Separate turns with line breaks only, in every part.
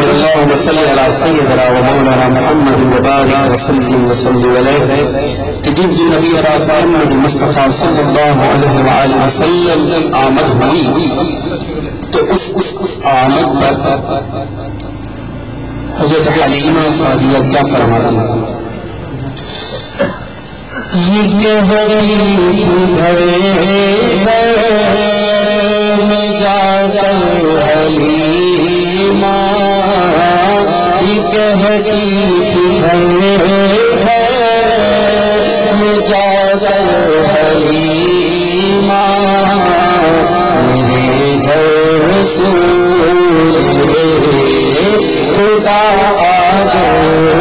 اللهم صل على سيدنا ومولانا محمد وبارك وسلم عليه تجد نبی محمد مصطفیٰ صلی اللہ علیہ وآلہ وسلم آمد ہوئی تو اس آمد پر حضرت حلیمہ سعدیہ کیا فرما رہی ہے؟ یہ کہتی میں جا کر حلیمہ یہ کہتی میں جا کر حلیمہ میرے گھر رسول خدا آ گئے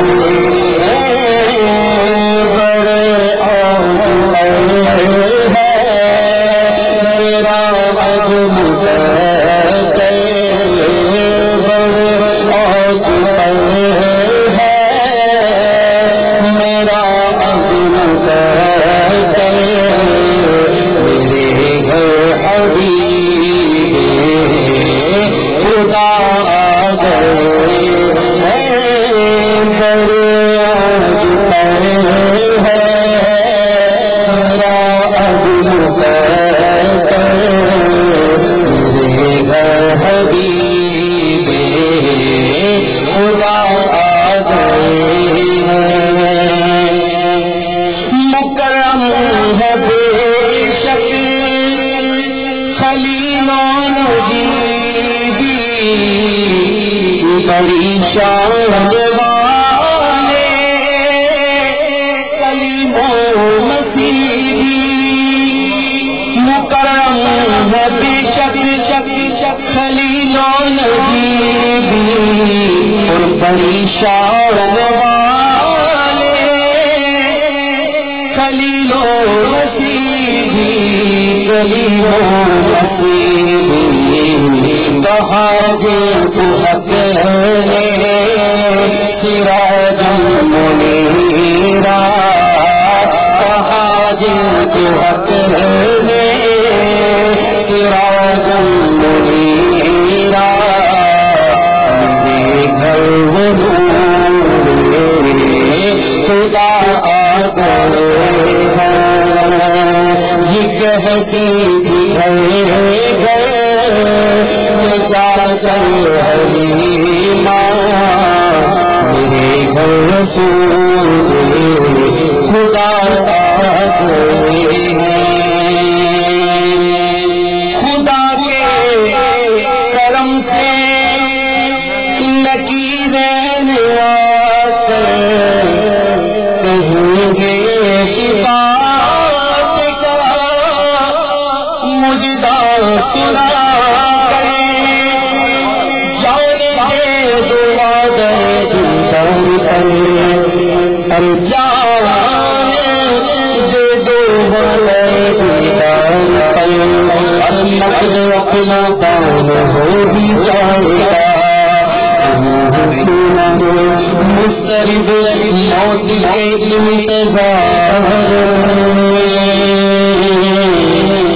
مسترب موت کے انتظار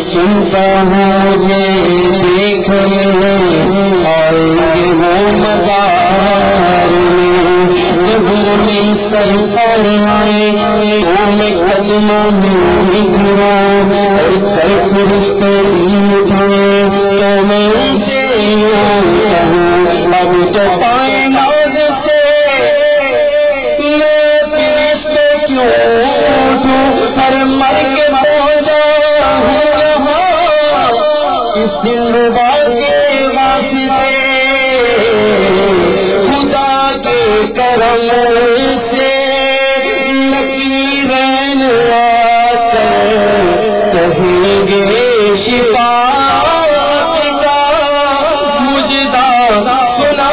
سنتا ہوں یہ دیکھنے آئیں گے وہ مزار قبر میں سر پر آئے تو میں قدموں میں گروں کر فرشتے اٹھائے تو میں ان سے کہوں اب تو پائے ناز سے میں فرشتے کیوں اٹھوں ہر مر کے پہنچا ہوں یہاں اس دل ربا کے واسطے خدا کے کرم سے لکیرین آ کر کہیں گے شفاعت کا مجدہ سنا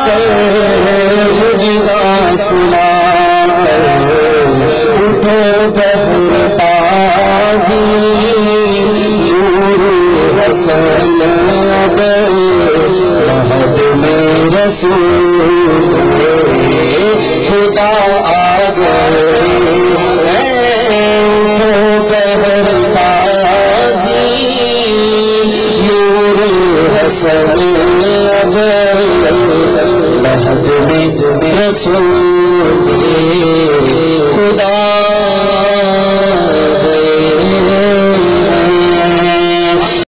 کر مجدہ سنا کر اٹھو بہر تازی نور حسن بہت میں رسول خدا آ گیا حسن اب مہد میں رسول